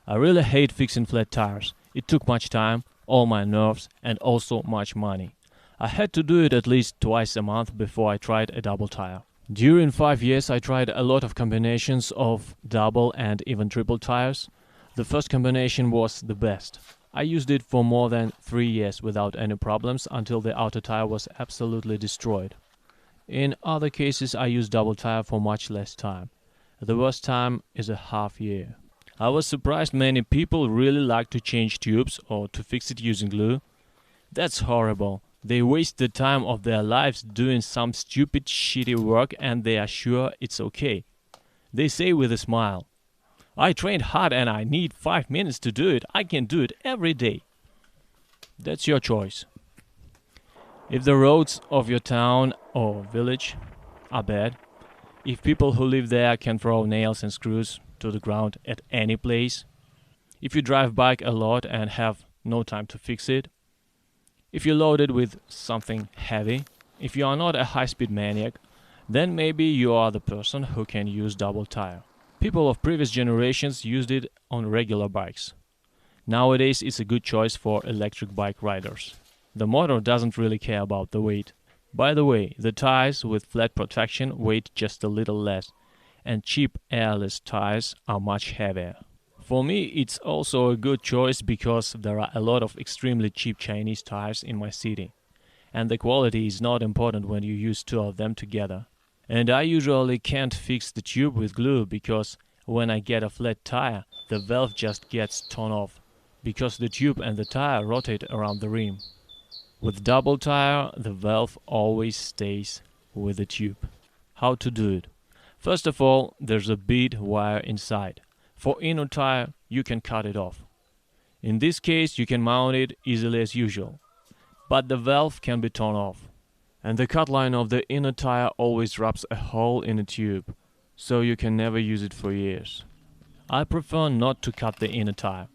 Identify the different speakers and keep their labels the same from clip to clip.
Speaker 1: I really hate fixing flat tires. It took much time, all my nerves, and also much money. I had to do it at least twice a month before I tried a double tire. During 5 years I tried a lot of combinations of double and even triple tires. The first combination was the best. I used it for more than 3 years without any problems until the outer tire was absolutely destroyed. In other cases I used double tire for much less time. The worst time is a half year. I was surprised many people really like to change tubes or to fix it using glue. That's horrible. They waste the time of their lives doing some stupid shitty work and they are sure it's okay. They say with a smile, "I trained hard and I need 5 minutes to do it. I can do it every day." That's your choice. If the roads of your town or village are bad, if people who live there can throw nails and screws to the ground at any place, if you drive bike a lot and have no time to fix it, if you load it with something heavy, if you are not a high-speed maniac, then maybe you are the person who can use double tire. People of previous generations used it on regular bikes. Nowadays it's a good choice for electric bike riders. The motor doesn't really care about the weight. By the way, the tires with flat protection weigh just a little less, and cheap airless tires are much heavier. For me, it's also a good choice because there are a lot of extremely cheap Chinese tires in my city, and the quality is not important when you use two of them together. And I usually can't fix the tube with glue because when I get a flat tire, the valve just gets torn off, because the tube and the tire rotate around the rim. With double tire, the valve always stays with the tube. How to do it? First of all, there's a bead wire inside. For inner tire, you can cut it off. In this case, you can mount it easily as usual, but the valve can be torn off. And the cut line of the inner tire always rubs a hole in the tube, so you can never use it for years. I prefer not to cut the inner tire.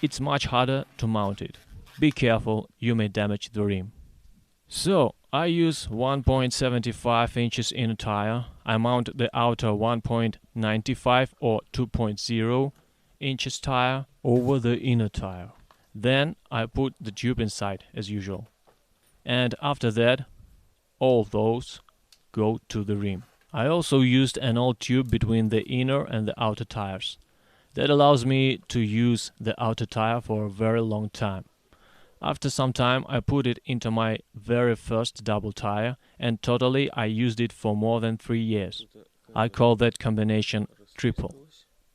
Speaker 1: It's much harder to mount it. Be careful, you may damage the rim. So, I use 1.75 inches inner tire. I mount the outer 1.95 or 2.0 inches tire over the inner tire. Then I put the tube inside as usual. And after that, all those go to the rim. I also used an old tube between the inner and the outer tires. That allows me to use the outer tire for a very long time. After some time I put it into my very first double tire and totally I used it for more than 3 years. I call that combination triple.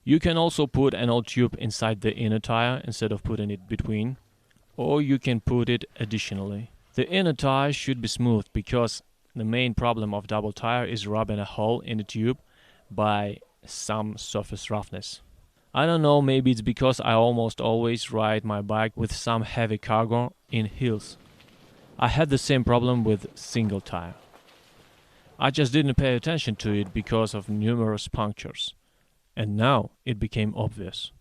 Speaker 1: You can also put an old tube inside the inner tire instead of putting it between, or you can put it additionally. The inner tire should be smooth because the main problem of double tire is rubbing a hole in the tube by some surface roughness. I don't know, maybe it's because I almost always ride my bike with some heavy cargo in hills. I had the same problem with single tire. I just didn't pay attention to it because of numerous punctures. And now it became obvious.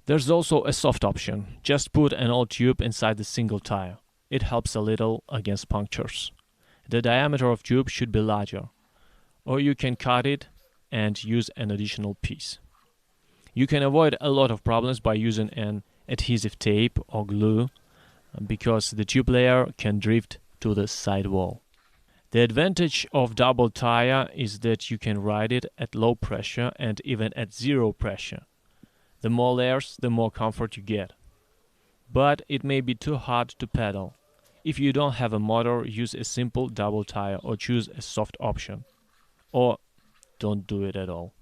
Speaker 1: There's also a soft option. Just put an old tube inside the single tire. It helps a little against punctures. The diameter of tube should be larger. Or you can cut it and use an additional piece. You can avoid a lot of problems by using an adhesive tape or glue because the tube layer can drift to the sidewall. The advantage of double tire is that you can ride it at low pressure and even at zero pressure. The more layers, the more comfort you get. But it may be too hard to pedal. If you don't have a motor, use a simple double tire or choose a soft option. Or don't do it at all.